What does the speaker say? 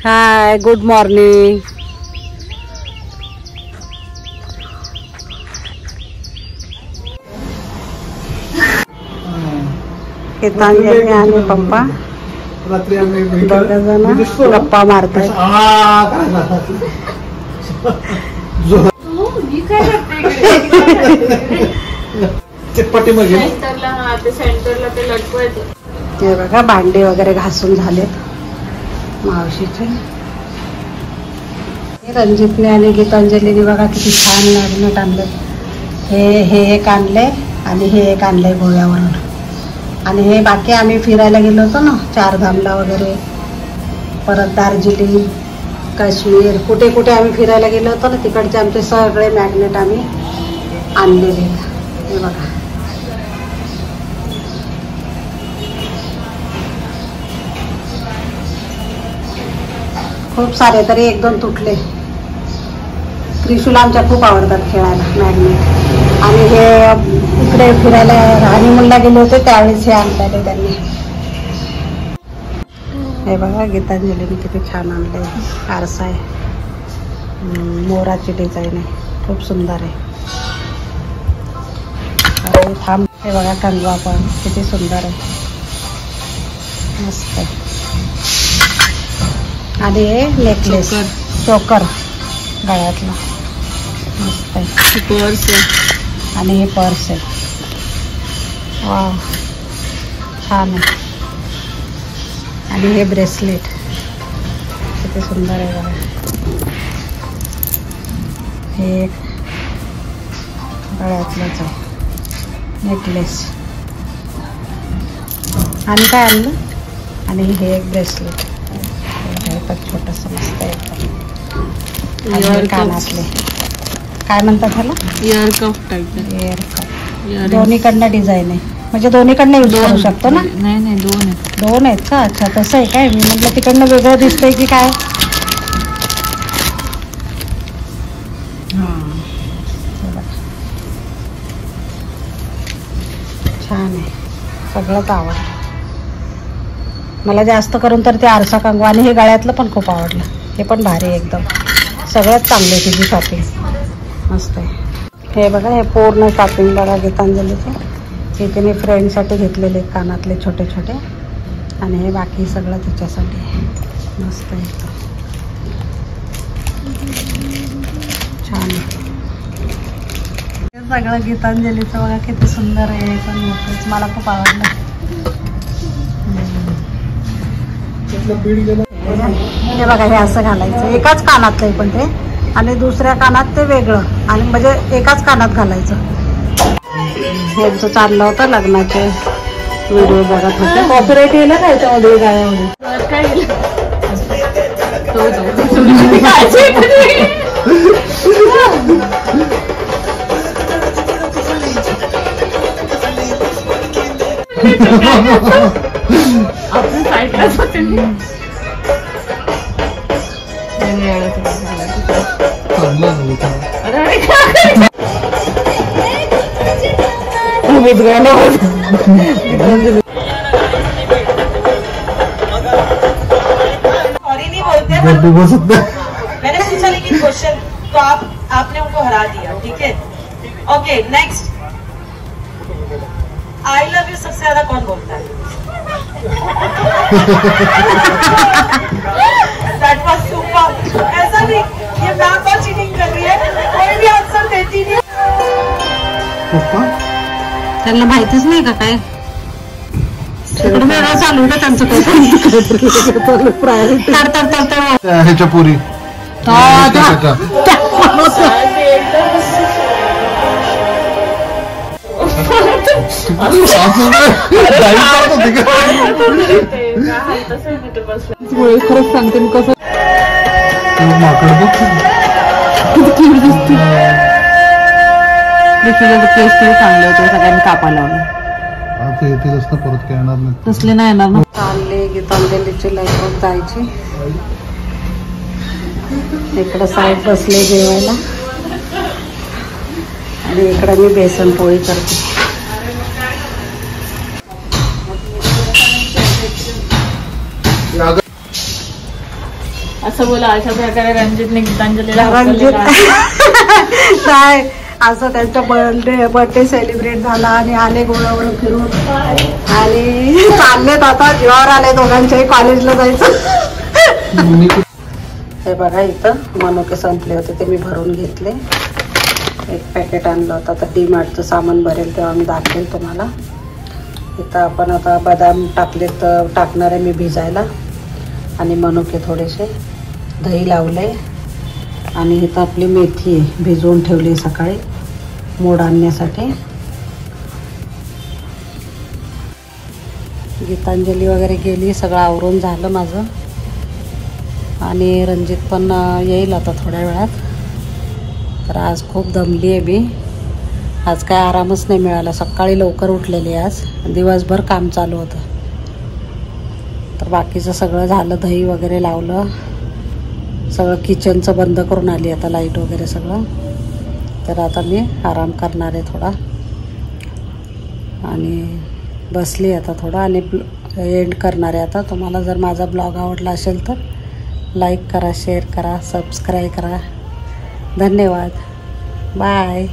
हाय, good morning. Gitanjali आणि पप्पा दोघं जण गप्पा मारतात. ते बघा भांडे वगैरे घासून झालेत मावशीचे. रणजितने आणि गीतांजलीने बघा किती छान मॅग्नेट आणले. हे एक आणले आणि हे एक आणलंय गोव्यावरून. आणि हे बाकी आम्ही फिरायला गेलो होतो ना, चारधामला वगैरे, परत दार्जिलिंग, काश्मीर, कुठे कुठे आम्ही फिरायला गेलो होतो ना, तिकडचे आमचे सगळे मॅग्नेट आम्ही आणलेले. हे बघा खूप सारे, तरी एक दोन तुटले. त्रिशूला आमच्या खूप आवडतात खेळायला मॅग्नेट. आणि हे इकडे फिरायला हनीमूनला गेले होते त्यावेळेस हे आणलेले त्यांनी. हे बघा गीतांजलीने किती छान आणले. आरसा आहे, मोराची डिझाईन आहे, खूप सुंदर आहे. अरे थांब, हे बघा कंगवा पण किती सुंदर आहे, मस्त आहे. आणि हे नेकलेस, चोकर गळ्यातलं, मस्त आहे. पर्स आहे आणि हे पर्स आहे. वा छान आहे. आणि हे ब्रेसलेट किती सुंदर आहे बघा. हे एक गळ्यातलंच आहे नेकलेस. आणि काय आणलं? आणि हे एक ब्रेसलेट, हे पण छोटंसं मस्त आहे. आणि कानातले काय म्हणतात त्याला? Ear cup type. Ear cup दोन्हीकडनं डिझाईन आहे, म्हणजे दोन्हीकडनं यूज करू शकतो ना? नाही दोन आहेत का? अच्छा तसं आहे काय? मी म्हटलं तिकडनं वेगळं दिसतंय की काय. हां छान आहे, सगळंच आवडलं मला. जास्त करून तर ते आरसा कंगवा आणि हे गळ्यातलं पण खूप आवडलं. हे पण भारी आहे एकदम. सगळ्यात चांगली आहे तिची शॉपिंग, मस्त आहे. हे बघा हे पूर्ण शॉपिंग बघा गीतांजलीचे. इथे मी फ्रेंडसाठी घेतलेले कानातले छोटे छोटे, आणि हे बाकी सगळं तिच्यासाठी आहे. मस्त आहे, छान आहे. हे सगळं गीतांजलीचं बघा किती सुंदर आहे. पण मोठंच मला खूप आवडलं. हे बघा हे असं घालायचं, एकाच कानातलं आहे पण ते, आणि दुसऱ्या कानात ते वेगळं, आणि म्हणजे एकाच कानात घालायचं. यांचं चाललं होतं लग्नाचे व्हिडिओ बघत होते. कॉपीराइट येईल का याच्यामध्ये? गाण्यामध्ये आपण साईडलाच होते. मैंने पूछा लेकिन क्वेश्चन तो आपने उनको हरा दिया. ठीक है, okay next. I love you सबसे ज्यादा कौन बोलता है? That was super. ऐसा नहीं, ये मैम बहुत चीटिंग कर रही है, कोई भी आंसर देती नहीं. त्यांना माहितीच नाही का काय? चालू का त्यांचं ह्याच्या पुरी खरंच सांगते मी कसं केस तरी चांगले होते, सगळ्यांनी कापा लावलं. परत काय येणार नाही, तसले नाही येणार ना. चालले गीतांजलीची लाईफ जायची. इकडं साईड बसले जेवायला, आणि इकडं मी बेसन पोळी करते. असं बोला. अशा प्रकारे रणजितने गीतांजलीला रणजित हकललेलं आहे. काय असं त्यांचा बर्थडे सेलिब्रेट झाला आणि आले गोळावरून फिरून आणि चाललेत आता. जीवावर आले दोघांच्याही कॉलेजला जायचं. हे बघा इथं मनुके संपले होते ते मी भरून घेतले. एक पॅकेट आणलं होतं. आता डी मार्टचं सामान भरेल तेव्हा मी दाखवेल तुम्हाला. इथं आपण आता बदाम टाकणार आहे मी भिजायला आणि मनुके थोडेसे, दही लावले आणि इथं आपली मेथी आहे भिजवून ठेवली सकाळी मोड आणण्यासाठी. गीतांजली वगैरे गेली, सगळं आवरून झालं माझं आणि रणजित पण येईल आता थोड्या वेळात. तर आज खूप दमली आहे मी. आज काय आरामच नाही मिळाला. सकाळी लवकर उठलेली आज, दिवसभर काम चालू होतं. तर बाकीचं सगळं झालं, दही वगैरे लावलं, सगळं किचनचं बंद करून आली आता, लाईट वगैरे सगळं. तर आता मी आराम करणार आहे थोडा आणि बसली आता थोडा आणि एंड करणार आहे आता. तुम्हाला जर माझा ब्लॉग आवडला असेल तर लाईक करा, शेअर करा, सबस्क्राईब करा. धन्यवाद. बाय.